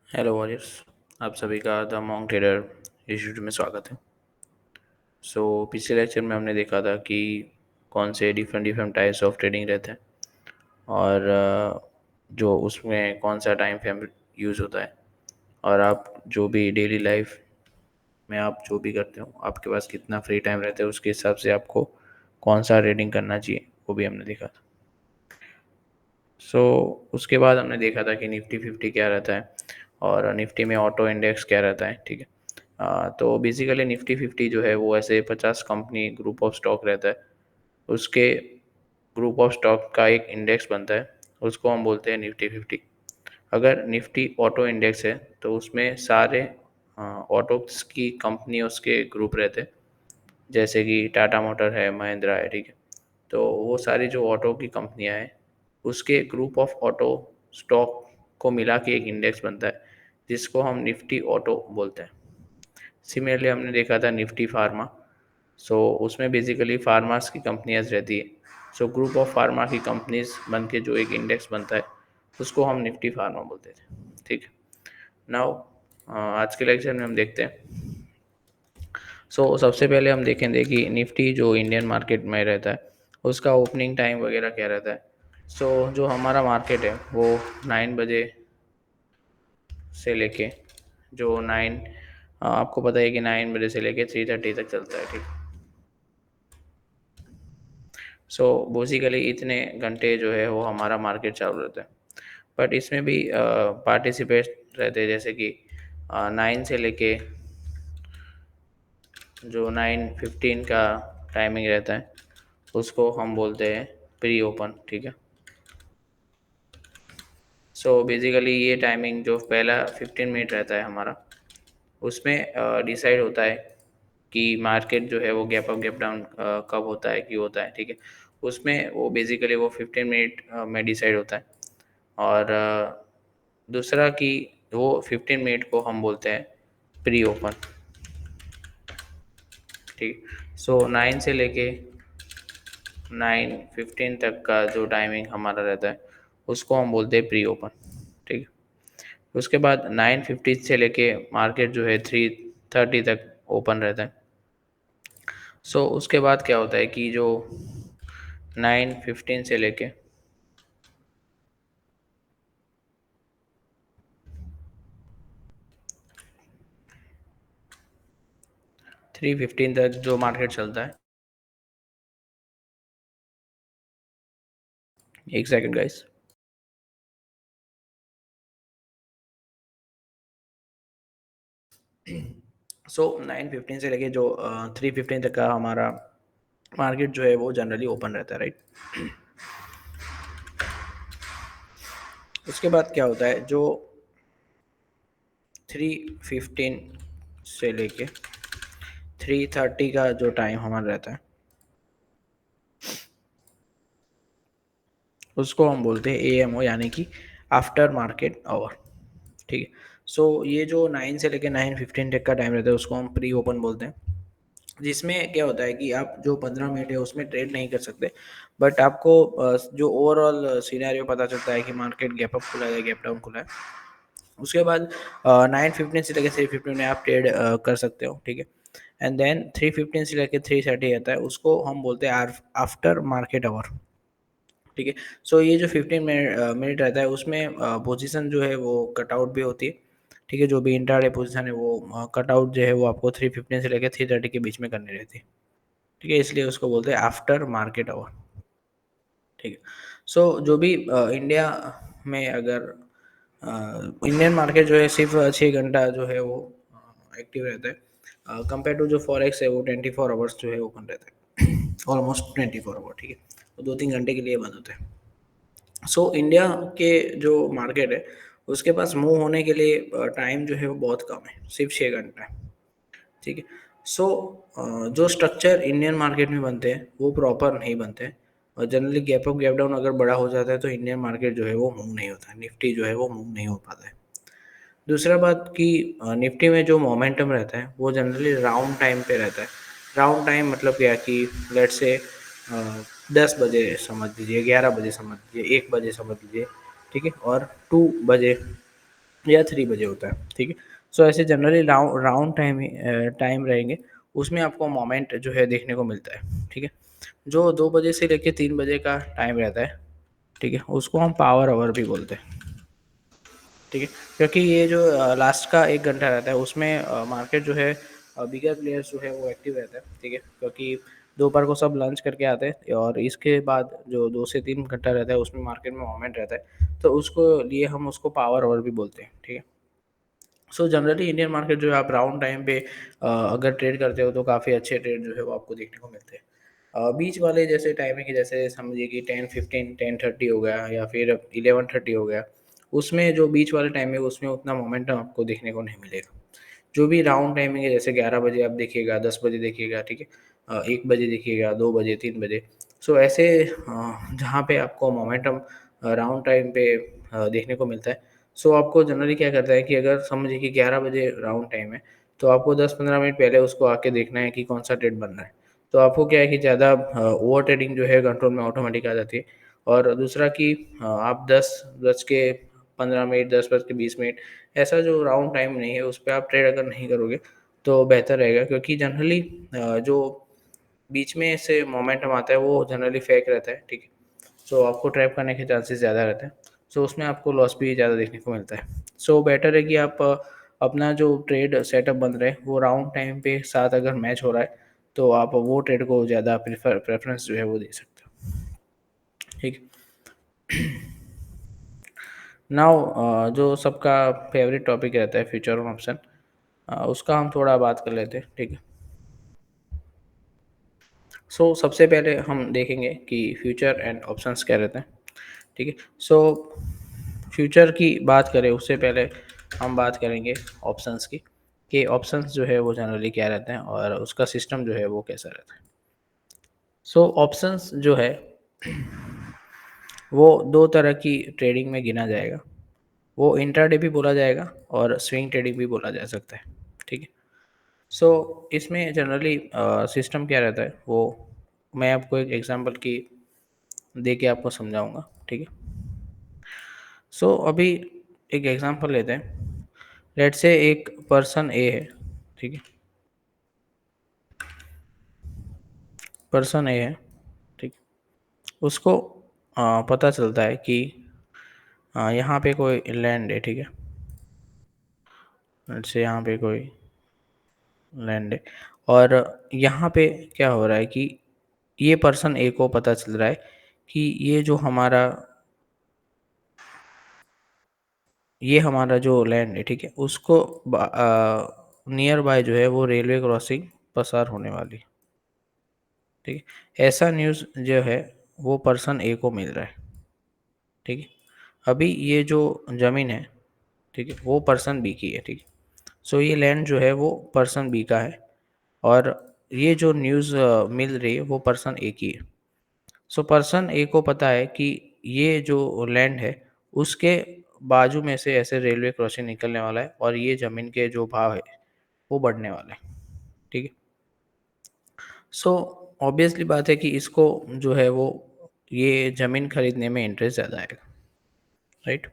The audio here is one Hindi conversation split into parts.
Hello warriors. आप सभी का द मॉन्क ट्रेडर इंस्टीट्यूट में स्वागत है। पिछले लेक्चर में हमने देखा था कि कौन से different different types of trading रहते हैं और जो उसमें कौन सा टाइम फ्रेम यूज़ होता है, और आप जो भी डेली लाइफ में आप जो भी करते हो, आपके पास कितना फ्री टाइम रहता है उसके हिसाब से आपको कौन सा ट्रेडिंग करना चाहिए, वो भी हमने देखा था। उसके बाद हमने देखा था कि निफ्टी 50 क्या रहता है और निफ्टी में ऑटो इंडेक्स क्या रहता है। ठीक है। तो बेसिकली निफ्टी 50 जो है वो ऐसे 50 कंपनी ग्रुप ऑफ स्टॉक रहता है। उसके ग्रुप ऑफ स्टॉक का एक इंडेक्स बनता है, उसको हम बोलते हैं निफ्टी 50। अगर निफ्टी ऑटो इंडेक्स है तो उसमें सारे ऑटोस की कंपनी उसके ग्रुप रहते हैं, जैसे कि टाटा मोटर है, महिंद्रा है। ठीक है। तो वो सारी जो ऑटो की कंपनियां हैं उसके ग्रुप ऑफ ऑटो स्टॉक को मिला के एक इंडेक्स बनता है, जिसको हम निफ्टी ऑटो बोलते हैं। सिमिलरली हमने देखा था निफ्टी फार्मा। उसमें बेसिकली फार्मास की कंपनियाज रहती है। ग्रुप ऑफ फार्मा की कंपनीज बन के जो एक इंडेक्स बनता है उसको हम निफ्टी फार्मा बोलते थे। ठीक है। नाउ आज के लेक्चर में हम देखते हैं। सबसे पहले हम देखेंगे कि निफ्टी जो इंडियन मार्केट में रहता है उसका ओपनिंग टाइम वगैरह क्या रहता है। जो हमारा मार्केट है वो 9 बजे से लेके जो 9 आपको पता है कि 9 बजे से लेके 3:30 तक चलता है। ठीक। बेसिकली इतने घंटे जो है वो हमारा मार्केट चालू रहता है। बट इसमें भी पार्टिसिपेट रहते हैं, जैसे कि 9 से लेके जो 9:15 का टाइमिंग रहता है उसको हम बोलते हैं प्री ओपन। ठीक है। बेसिकली ये टाइमिंग जो पहला 15 मिनट रहता है हमारा, उसमें डिसाइड होता है कि मार्केट जो है वो गैप अप गैप डाउन कब होता है, क्यों होता है। ठीक है। उसमें वो बेसिकली वो 15 मिनट में डिसाइड होता है। और दूसरा कि वो 15 मिनट को हम बोलते हैं प्री ओपन। ठीक। 9 से लेके 9:15 तक का जो टाइमिंग हमारा रहता है उसको हम बोलते हैं प्री ओपन। ठीक है। उसके बाद 9:50 से लेके मार्केट जो है 3:30 तक ओपन रहता है। उसके बाद क्या होता है कि जो 9:15 से लेके 3:15 तक जो मार्केट चलता है। एक सेकंड गाइस। 9:15 से लेके जो 3:15 तक का हमारा मार्केट जो है वो जनरली ओपन रहता है, राइट। उसके बाद क्या होता है, जो 3:15 से लेके 3:30 का जो टाइम हमारा रहता है उसको हम बोलते हैं AMO, यानी कि आफ्टर मार्केट आवर। ठीक है। ये जो 9 से लेके 9:15 तक का टाइम रहता है उसको हम प्री ओपन बोलते हैं, जिसमें क्या होता है कि आप जो 15 मिनट है उसमें ट्रेड नहीं कर सकते, बट आपको जो ओवरऑल सिनेरियो पता चलता है कि मार्केट गैप अप खुला है, गैप डाउन खुला है। उसके बाद 9:15 से लेकर 3:15 में आप ट्रेड कर सकते हो। ठीक है। एंड देन 3:15 से लेकर 3:30 आता है, उसको हम बोलते हैं आफ्टर मार्केट आवर। ठीक है। ये जो 15 मिनट रहता है उसमें पोजीशन जो है वो कटआउट भी होती है। ठीक है। जो भी इंट्राडे पोजीशन है वो कटआउट जो है वो आपको 3:15 से लेकर 3:30 के बीच में करनी रहती है। ठीक है। इसलिए उसको बोलते हैं आफ्टर मार्केट आवर। ठीक है। जो भी इंडिया में अगर इंडियन मार्केट जो है सिर्फ 6 घंटा जो है वो एक्टिव रहता है, कंपेयर टू जो फॉरेक्स है वो 24 आवर्स जो है ओपन रहता है। Almost 24 hour. ठीक है। वो 2-3 घंटे के लिए बंद होता है। इंडिया के जो मार्केट है उसके पास मूव होने के लिए टाइम जो है वो बहुत कम है, सिर्फ 6 घंटा है। ठीक है। जो स्ट्रक्चर इंडियन मार्केट में बनते हैं वो प्रॉपर नहीं बनते हैं, और generally gap up gap down अगर बड़ा हो जाता है तो इंडियन मार्केट जो है वो मूव नहीं होता है, निफ्टी जो है वो मूव नहीं हो पाता है। दूसरा बात कि निफ्टी में जो मोमेंटम रहता है वो जनरली राउंड टाइम पे रहता है। राउंड टाइम मतलब क्या कि लेट से 10 बजे समझ लीजिए, 11 बजे समझ लीजिए, 1 बजे समझ लीजिए। ठीक है। और 2 बजे या 3 बजे होता है, ठीक है। सो ऐसे जनरली राउंड टाइम रहेंगे, उसमें आपको मोमेंट जो है देखने को मिलता है, ठीक है। जो 2 बजे से लेके 3 बजे का टाइम रहता है, ठीक है, उसको हम पावर आवर भी बोलते हैं, ठीक है। क्योंकि ये जो लास्ट का 1 घंटा रहता है उसमें मार्केट जो है बिगर प्लेयर्स जो है वो एक्टिव रहता है, ठीक है। क्योंकि दोपहर को सब लंच करके आते हैं और इसके बाद जो 2 से 3 घंटा रहता है उसमें मार्केट में मोमेंट रहता है, तो उसको लिए हम उसको पावर आवर भी बोलते हैं, ठीक है। सो जनरली इंडियन मार्केट जो है आप राउंड टाइम पे अगर ट्रेड करते हो तो काफ़ी अच्छे ट्रेड जो है वो आपको देखने को मिलते हैं। बीच वाले जैसे टाइमिंग है, जैसे समझिए कि 10:15 10:30 हो गया या फिर 11:30 हो गया, उसमें जो बीच वाले टाइम है उसमें उतना मोमेंटम आपको देखने को नहीं मिलेगा। जो भी राउंड टाइमिंग है जैसे 11 बजे आप देखिएगा, 10 बजे देखिएगा, ठीक है, 1 बजे देखिएगा, 2 बजे, 3 बजे। सो ऐसे जहाँ पे आपको मोमेंटम राउंड टाइम पे देखने को मिलता है, सो आपको जनरली क्या करता है कि अगर समझिए कि 11 बजे राउंड टाइम है, तो आपको 10-15 मिनट पहले उसको आके देखना है कि कौन-सा ट्रेड बन रहा है। तो आपको क्या है कि ज़्यादा ओवर ट्रेडिंग जो है कंट्रोल में ऑटोमेटिक आ जाती है। और दूसरा कि आप 10 बज के 15 मिनट, 10 बज के 20 मिनट ऐसा जो राउंड टाइम नहीं है, उस पे आप ट्रेड अगर नहीं करोगे, तो बेहतर रहेगा, क्योंकि जनरली जो बीच में से मोमेंटम आता है, वो जनरली फेक रहता है, ठीक है? सो आपको ट्रैप करने के चांसेस ज़्यादा रहते हैं। सो उसमें आपको लॉस भी ज़्यादा देखने को मिलता है। सो बेटर है कि आप अपना जो ट्रेड सेटअप बन रहा है, वो राउंड टाइम पे साथ अगर मैच हो रहा है, तो आप वो ट्रेड को ज़्यादा प्रेफ़रेंस जो है वो दे सकते हो। ठीक है। नाउ जो सबका फ़ेवरेट टॉपिक रहता है फ्यूचर और ऑप्शन, उसका हम थोड़ा बात कर लेते हैं, ठीक है। सो सबसे पहले हम देखेंगे कि फ्यूचर एंड ऑप्शंस क्या रहते हैं, ठीक है। सो फ्यूचर की बात करें उससे पहले हम बात करेंगे ऑप्शंस की, कि ऑप्शंस जो है वो जनरली क्या रहते हैं और उसका सिस्टम जो है वो कैसा रहता है। सो ऑप्शंस जो है वो दो तरह की ट्रेडिंग में गिना जाएगा। वो इंट्राडे भी बोला जाएगा और स्विंग ट्रेडिंग भी बोला जा सकता है, ठीक है। सो इसमें जनरली सिस्टम क्या रहता है वो मैं आपको एक एग्जांपल की दे के आपको समझाऊंगा, ठीक है। सो अभी एक एग्जांपल लेते हैं। लेट्स से एक पर्सन ए है, ठीक है। पर्सन ए है, ठीक। उसको पता चलता है कि यहाँ पे कोई लैंड है, ठीक है। लेट्स से यहाँ पे कोई लैंड है और यहाँ पे क्या हो रहा है कि ये पर्सन ए को पता चल रहा है कि ये हमारा जो लैंड है, ठीक है, उसको नियर बाय जो है वो रेलवे क्रॉसिंग पसार होने वाली है, ठीक है। ऐसा न्यूज़ जो है वो पर्सन ए को मिल रहा है, ठीक है। अभी ये जो ज़मीन है, ठीक है, वो पर्सन बी की है, ठीक है। सो ये लैंड जो है वो पर्सन बी का है और ये जो न्यूज़ मिल रही है वो पर्सन ए की है। सो पर्सन ए को पता है कि ये जो लैंड है उसके बाजू में से ऐसे रेलवे क्रॉसिंग निकलने वाला है और ये ज़मीन के जो भाव है वो बढ़ने वाले हैं, ठीक है। सो ऑब्वियसली बात है कि इसको जो है वो ये ज़मीन खरीदने में इंटरेस्ट ज़्यादा आएगा, राइट।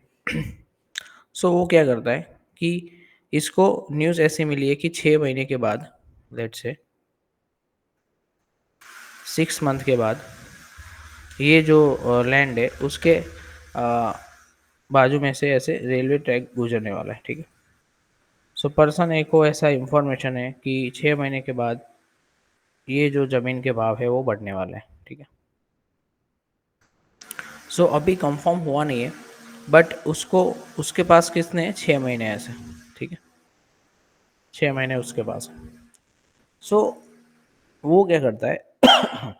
सो वो क्या करता है कि इसको न्यूज़ ऐसी मिली है कि 6 महीने के बाद, लेट्स से 6 मंथ के बाद, ये जो लैंड है उसके बाजू में से ऐसे रेलवे ट्रैक गुजरने वाला है, ठीक है। सो पर्सन ए को ऐसा इंफॉर्मेशन है कि 6 महीने के बाद ये जो ज़मीन के भाव है वो बढ़ने वाले हैं, ठीक है। सो अभी कंफर्म हुआ नहीं है, बट उसको उसके पास कितने 6 महीने ऐसे, ठीक है। 6 महीने उसके पास है। सो वो क्या करता है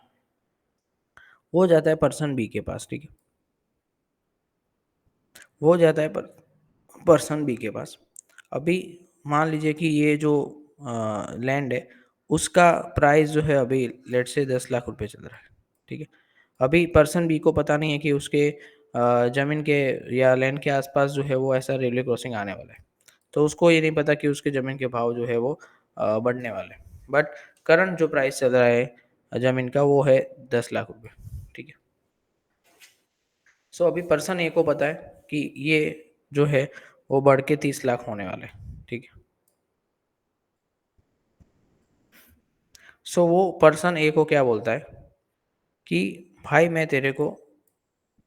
वो जाता है पर्सन बी के पास, ठीक है। वो जाता है पर्सन बी के पास। अभी मान लीजिए कि ये जो लैंड है उसका प्राइस जो है अभी लेट्स से 10 लाख रुपए चल रहा है, ठीक है। अभी पर्सन बी को पता नहीं है कि उसके ज़मीन के या लैंड के आसपास जो है वो ऐसा रेलवे क्रॉसिंग आने वाला है। तो उसको ये नहीं पता कि उसके ज़मीन के भाव जो है वो बढ़ने वाले हैं। बट करंट जो प्राइस चल रहा है ज़मीन का वो है 10 लाख रुपए, ठीक है। सो अभी पर्सन ए को पता है कि ये जो है वो बढ़ के 30 लाख होने वाले, ठीक है। सो वो पर्सन ए को क्या बोलता है कि भाई मैं तेरे को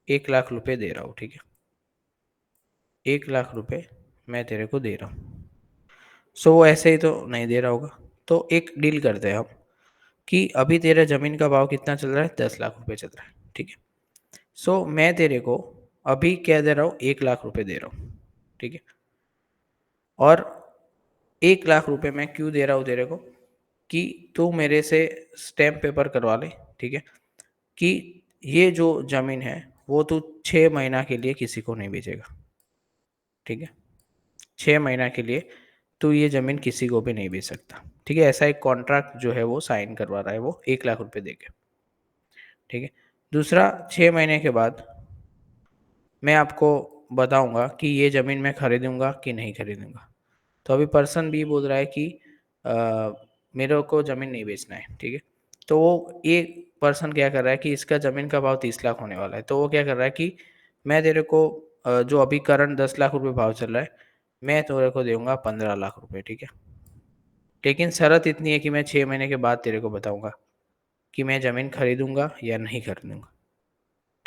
1 लाख रुपए दे रहा हूँ, ठीक है, 1 लाख रुपए मैं तेरे को दे रहा हूँ। सो वो ऐसे ही तो नहीं दे रहा होगा, तो एक डील करते हैं हम कि अभी तेरा ज़मीन का भाव कितना चल रहा है, 10 लाख रुपए चल रहा है, ठीक है। सो मैं तेरे को अभी क्या दे रहा हूँ, 1 लाख रुपए दे रहा हूँ, ठीक है। और 1 लाख रुपए मैं क्यों दे रहा हूँ तेरे को, कि तू मेरे से स्टैम्प पेपर करवा ले, ठीक है, कि ये जो ज़मीन है वो तू 6 महीना के लिए किसी को नहीं बेचेगा, ठीक है। 6 महीना के लिए तू ये ज़मीन किसी को भी नहीं बेच सकता, ठीक है। ऐसा एक कॉन्ट्रैक्ट जो है वो साइन करवा रहा है वो 1 लाख रुपए दे के, ठीक है। दूसरा, 6 महीने के बाद मैं आपको बताऊंगा कि ये ज़मीन मैं खरीदूंगा कि नहीं खरीदूंगा। तो अभी पर्सन बी बोल रहा है कि अ, मेरे को ज़मीन नहीं बेचना है, ठीक है। तो वो एक पर्सन क्या कर रहा है कि इसका ज़मीन का भाव 30 लाख होने वाला है, तो वो क्या कर रहा है कि मैं तेरे को जो अभी करंट 10 लाख रुपए भाव चल रहा है, मैं तेरे को दूंगा 15 लाख रुपए, ठीक है। लेकिन शर्त इतनी है कि मैं 6 महीने के बाद तेरे को बताऊंगा कि मैं ज़मीन खरीदूंगा या नहीं खरीदूंगा,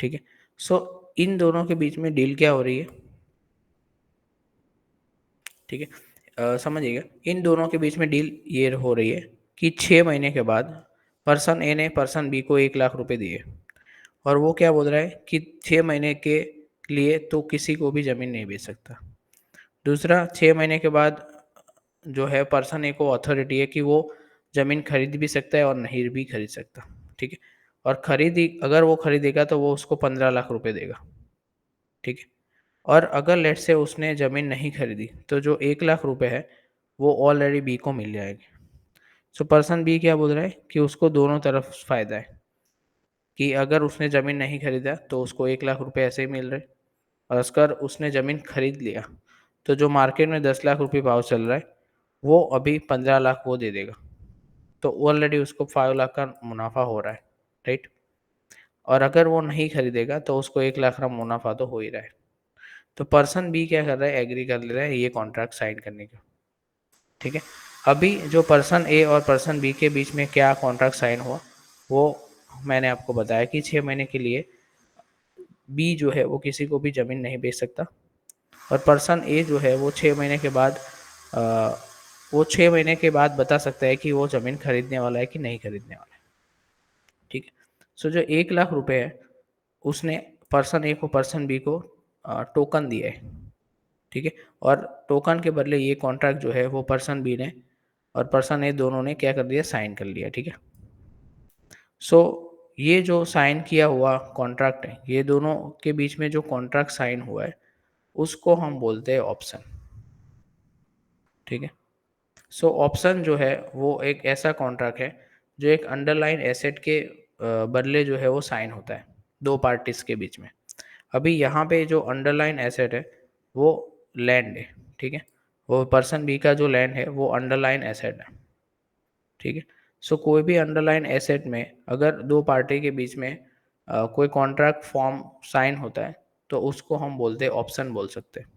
ठीक है। सो इन दोनों के बीच में डील क्या हो रही है, ठीक है। समझिएगा, इन दोनों के बीच में डील ये हो रही है कि 6 महीने के बाद पर्सन ए ने पर्सन बी को 1 लाख रुपए दिए, और वो क्या बोल रहा है कि 6 महीने के लिए तो किसी को भी ज़मीन नहीं बेच सकता। दूसरा, 6 महीने के बाद जो है पर्सन ए को अथॉरिटी है कि वो ज़मीन खरीद भी सकता है और नहीं भी खरीद सकता, ठीक है। और खरीदी अगर वो खरीदेगा तो वो उसको 15 लाख रुपए देगा, ठीक है। और अगर लेट से उसने ज़मीन नहीं खरीदी तो जो 1 लाख रुपए है वो ऑलरेडी बी को मिल जाएंगे। सो पर्सन बी क्या बोल रहा है कि उसको दोनों तरफ फ़ायदा है, कि अगर उसने ज़मीन नहीं खरीदा तो उसको 1 लाख रुपए ऐसे ही मिल रहे, और अगर उसने ज़मीन खरीद लिया तो जो मार्केट में 10 लाख रुपए भाव चल रहा है वो अभी 15 लाख वो दे देगा, तो ऑलरेडी उसको 5 लाख का मुनाफा हो रहा है, राइट। और अगर वो नहीं खरीदेगा तो उसको 1 लाख का मुनाफा तो हो ही रहा है। तो पर्सन बी क्या कर रहा है, एग्री कर ले रहा है ये कॉन्ट्रैक्ट साइन करने का, ठीक है। अभी जो पर्सन ए और पर्सन बी के बीच में क्या कॉन्ट्रैक्ट साइन हुआ, वो मैंने आपको बताया कि 6 महीने के लिए बी जो है वो किसी को भी ज़मीन नहीं बेच सकता, और पर्सन ए जो है वो 6 महीने के बाद अ, वो 6 महीने के बाद बता सकता है कि वो ज़मीन खरीदने वाला है कि नहीं खरीदने वाला है, ठीक है। सो जो 1 लाख रुपए है उसने पर्सन ए को पर्सन बी को टोकन दिया है, ठीक है। और टोकन के बदले ये कॉन्ट्रैक्ट जो है वो पर्सन बी ने और पर्सन ए दोनों ने क्या कर दिया, साइन कर लिया, ठीक है। सो ये जो साइन किया हुआ कॉन्ट्रैक्ट है, ये दोनों के बीच में जो कॉन्ट्रैक्ट साइन हुआ है उसको हम बोलते हैं ऑप्शन, ठीक है। सो ऑप्शन जो है वो एक ऐसा कॉन्ट्रैक्ट है जो एक अंडरलाइन एसेट के बदले जो है वो साइन होता है दो पार्टीज के बीच में। अभी यहाँ पे जो अंडरलाइन एसेट है वो लैंड है, ठीक है। वो पर्सन बी का जो लैंड है वो अंडरलाइन एसेट है, ठीक है। सो कोई भी अंडरलाइन एसेट में अगर दो पार्टी के बीच में कोई कॉन्ट्रैक्ट फॉर्म साइन होता है तो उसको हम बोलते हैं ऑप्शन बोल सकते हैं,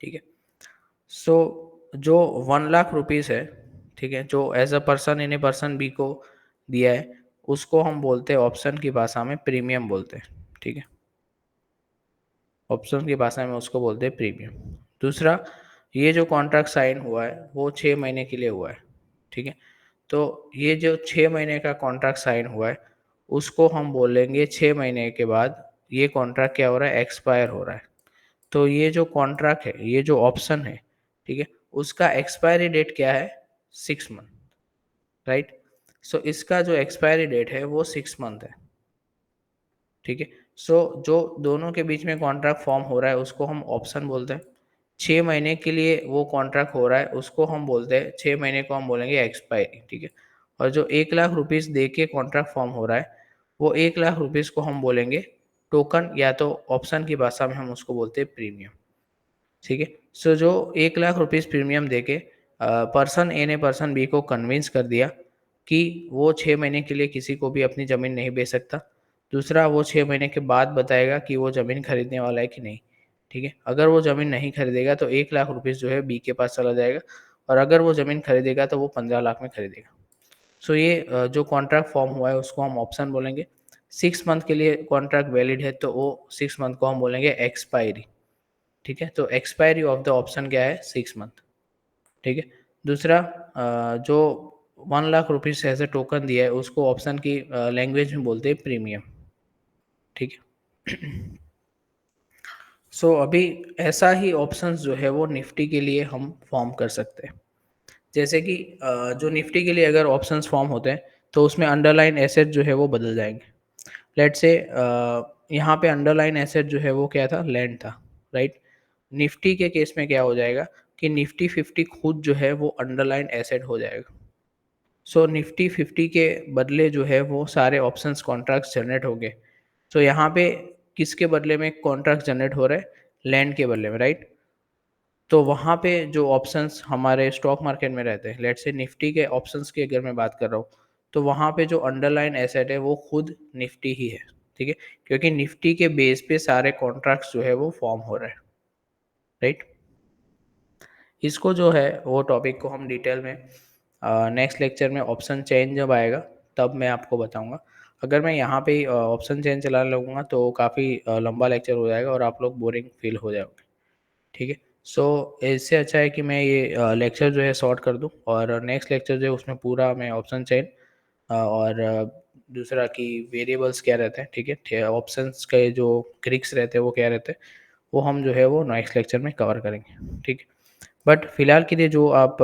ठीक है। सो जो 1 लाख रुपीज़ है, ठीक है, जो as a person in a person B को दिया है उसको हम बोलते हैं ऑप्शन की भाषा में प्रीमियम बोलते हैं, ठीक है। ऑप्शन की भाषा में उसको बोलते हैं प्रीमियम। दूसरा, ये जो कॉन्ट्रैक्ट साइन हुआ है वो 6 महीने के लिए हुआ है, ठीक है। तो ये जो 6 महीने का कॉन्ट्रैक्ट साइन हुआ है उसको हम बोलेंगे 6 महीने के बाद ये कॉन्ट्रैक्ट क्या हो रहा है, एक्सपायर हो रहा है। तो ये जो कॉन्ट्रैक्ट है, ये जो ऑप्शन है, ठीक है, उसका एक्सपायरी डेट क्या है, 6 मंथ, राइट। सो इसका जो एक्सपायरी डेट है वो 6 मंथ है, ठीक है। सो जो दोनों के बीच में कॉन्ट्रैक्ट फॉर्म हो रहा है उसको हम ऑप्शन बोलते हैं। 6 महीने के लिए वो कॉन्ट्रैक्ट हो रहा है उसको हम बोलते हैं, 6 महीने को हम बोलेंगे एक्सपायरी, ठीक है। और जो 1 लाख रुपीज़ दे के कॉन्ट्रैक्ट फॉर्म हो रहा है वो 1 लाख रुपीज़ को हम बोलेंगे टोकन, या तो ऑप्शन की भाषा में हम उसको बोलते हैं प्रीमियम, ठीक है। सो जो 1 लाख रुपीज़ प्रीमियम देके पर्सन ए ने पर्सन बी को कन्विंस कर दिया कि वो 6 महीने के लिए किसी को भी अपनी ज़मीन नहीं बेच सकता। दूसरा, वो 6 महीने के बाद बताएगा कि वो ज़मीन खरीदने वाला है कि नहीं। ठीक है। अगर वो ज़मीन नहीं खरीदेगा तो 1 लाख रुपीज़ जो है बी के पास चला जाएगा, और अगर वो ज़मीन खरीदेगा तो वो 15 लाख में खरीदेगा। सो ये जो कॉन्ट्रैक्ट फॉर्म हुआ है उसको हम ऑप्शन बोलेंगे। 6 मंथ के लिए कॉन्ट्रैक्ट वैलिड है तो वो 6 मंथ को हम बोलेंगे एक्सपायरी। ठीक है, तो एक्सपायरी ऑफ द ऑप्शन क्या है, 6 मंथ। ठीक है। दूसरा, जो 1 lakh rupees as a token दिया है उसको ऑप्शन की लैंग्वेज में बोलते हैं प्रीमियम। ठीक है। सो अभी ऐसा ही ऑप्शंस जो है वो निफ्टी के लिए हम फॉर्म कर सकते हैं। जैसे कि जो निफ्टी के लिए अगर ऑप्शंस फॉर्म होते हैं तो उसमें अंडरलाइन एसेट जो है वो बदल जाएंगे। लेट्स से यहाँ पे अंडरलाइन एसेट जो है वो क्या था, लैंड था, राइट। निफ्टी के केस में क्या हो जाएगा कि निफ्टी 50 खुद जो है वो अंडरलाइन एसेट हो जाएगा। सो निफ्टी 50 के बदले जो है वो सारे ऑप्शंस कॉन्ट्रैक्ट्स जनरेट हो गए। सो यहाँ पे किसके बदले में कॉन्ट्रैक्ट जनरेट हो रहे हैं, लैंड के बदले में, राइट। तो वहाँ पे जो ऑप्शंस हमारे स्टॉक मार्केट में रहते हैं, लेट्स से निफ्टी के ऑप्शंस की अगर मैं बात कर रहा हूँ, तो वहाँ पे जो अंडरलाइन एसेट है वो खुद निफ्टी ही है। ठीक है, क्योंकि निफ्टी के बेस पे सारे कॉन्ट्रैक्ट्स जो है वो फॉर्म हो रहे हैं, राइट। इसको जो है वो टॉपिक को हम डिटेल में नेक्स्ट लेक्चर में ऑप्शन चेंज जब आएगा तब मैं आपको बताऊंगा। अगर मैं यहाँ पे ऑप्शन चेंज चलाने लगूंगा तो काफ़ी लंबा लेक्चर हो जाएगा और आप लोग बोरिंग फील हो जाओगे। ठीक है। सो इससे अच्छा है कि मैं ये लेक्चर जो है शॉर्ट कर दूं और नेक्स्ट लेक्चर जो है उसमें पूरा मैं ऑप्शन चेन और दूसरा कि वेरिएबल्स क्या रहते हैं, ठीक है, ऑप्शंस के जो ट्रिक्स रहते हैं वो क्या रहते हैं, वो हम जो है वो नेक्स्ट लेक्चर में कवर करेंगे। ठीक है। बट फिलहाल के लिए जो आप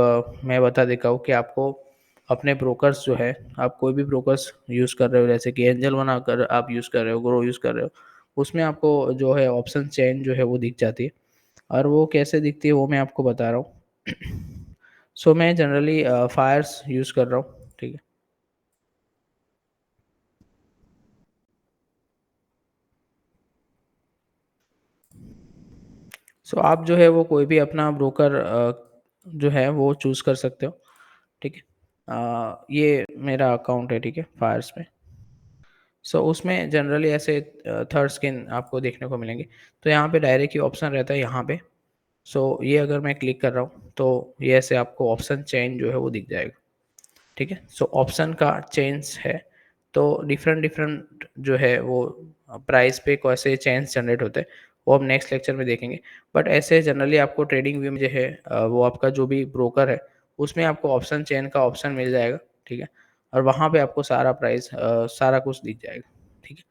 मैं बता देता हूँ कि आपको अपने ब्रोकर्स जो है, आप कोई भी ब्रोकर्स यूज़ कर रहे हो जैसे कि एंजल बनाकर आप यूज़ कर रहे हो, ग्रो यूज़ कर रहे हो, उसमें आपको जो है ऑप्शन चेन जो है वो दिख जाती है। और वो कैसे दिखती है वो मैं आपको बता रहा हूँ। सो मैं जनरली फायर्स यूज़ कर रहा हूँ। ठीक है। सो आप जो है वो कोई भी अपना ब्रोकर जो है वो चूज़ कर सकते हो। ठीक है। ये मेरा अकाउंट है, ठीक है, फायर्स में। सो उसमें जनरली ऐसे थर्ड स्किन आपको देखने को मिलेंगे। तो यहाँ पे डायरेक्ट ही ऑप्शन रहता है यहाँ पे। सो ये अगर मैं क्लिक कर रहा हूँ तो ये ऐसे आपको ऑप्शन चेंज जो है वो दिख जाएगा। ठीक है। सो ऑप्शन का चेंज है तो डिफरेंट डिफरेंट जो है वो प्राइस पे कैसे चेंज जनरेट होते हैं वो हम नेक्स्ट लेक्चर में देखेंगे। बट ऐसे जनरली आपको ट्रेडिंग व्यू में जो है वो आपका जो भी ब्रोकर है उसमें आपको ऑप्शन चेन का ऑप्शन मिल जाएगा। ठीक है। और वहाँ पे आपको सारा प्राइस सारा कुछ दिख जाएगा। ठीक है।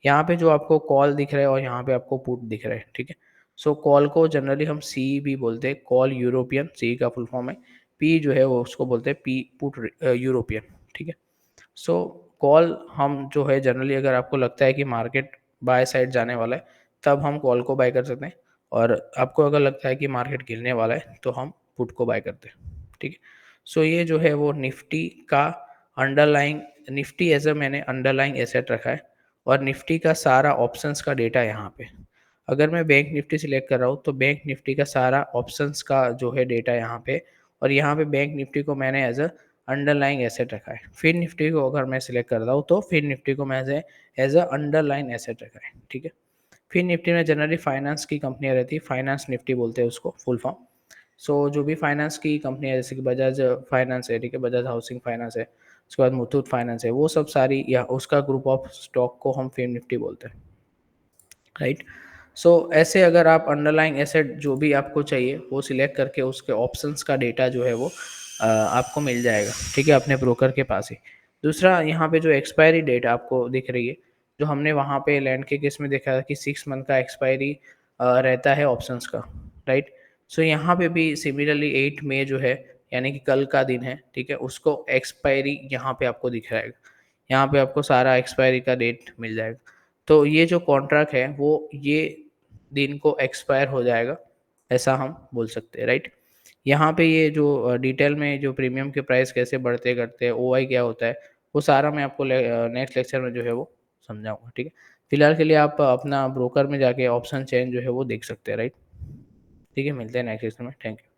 यहाँ पे जो आपको कॉल दिख रहा है और यहाँ पे आपको पुट दिख रहा है। ठीक है। सो कॉल को जनरली हम सी भी बोलते हैं, कॉल यूरोपियन, सी का फुल फॉर्म है। पी जो है वो उसको बोलते हैं पी पुट यूरोपियन। ठीक है। सो कॉल हम जो है जनरली अगर आपको लगता है कि मार्केट बाय साइड जाने वाला है तब हम कॉल को बाय कर सकते हैं, और आपको अगर लगता है कि मार्केट गिरने वाला है तो हम पुट को बाय करते हैं। ठीक है। सो ये जो है वो निफ्टी का अंडरलाइंग, निफ्टी एज अ मैंने अंडरलाइंग एसेट रखा है और निफ्टी का सारा ऑप्शंस का डेटा यहाँ पे। अगर मैं बैंक निफ्टी सिलेक्ट कर रहा हूँ तो बैंक निफ्टी का सारा ऑप्शंस का जो है डेटा यहाँ पे, और यहाँ पे बैंक निफ्टी को मैंने एज अ अंडरलाइंग एसेट रखा है। फिर निफ्टी को अगर मैं सिलेक्ट करता हूँ तो फिर निफ्टी को मैं एज अ अंडरलाइन एसेट रखा है। ठीक है। फिर निफ्टी में जनरली फाइनेंस की कंपनियाँ रहती है, फाइनेंस निफ्टी बोलते हैं उसको फुल फॉर्म। सो जो भी फाइनेंस की कंपनियाँ जैसे कि बजाज फाइनेंस है, ठीक है, बजाज हाउसिंग फाइनेंस है, उसके बाद मुथूट फाइनेंस है, वो सब सारी या उसका ग्रुप ऑफ स्टॉक को हम फिर निफ्टी बोलते हैं, राइट। सो ऐसे अगर आप अंडरलाइंग एसेट जो भी आपको चाहिए वो सिलेक्ट करके उसके ऑप्शंस का डेटा जो है वो आपको मिल जाएगा। ठीक है, अपने ब्रोकर के पास ही। दूसरा, यहाँ पे जो एक्सपायरी डेट आपको दिख रही है, जो हमने वहाँ पे लैंड के केस में देखा था कि 6 मंथ का एक्सपायरी रहता है ऑप्शंस का, राइट। सो यहाँ पे भी सिमिलरली 8 मई जो है यानी कि कल का दिन है, ठीक है, उसको एक्सपायरी यहाँ पे आपको दिख रहा है। यहाँ पे आपको सारा एक्सपायरी का डेट मिल जाएगा। तो ये जो कॉन्ट्रैक्ट है वो ये दिन को एक्सपायर हो जाएगा, ऐसा हम बोल सकते हैं, राइट। यहाँ पे ये जो डिटेल में जो प्रीमियम के प्राइस कैसे बढ़ते करते हैं, ओआई क्या होता है, वो सारा मैं आपको नेक्स्ट लेक्चर में जो है वो समझाऊंगा। ठीक है। फिलहाल के लिए आप अपना ब्रोकर में जाके ऑप्शन चेंज जो है वो देख सकते हैं, राइट। ठीक है, मिलते हैं नेक्स्ट लेक्चर में। Thank you.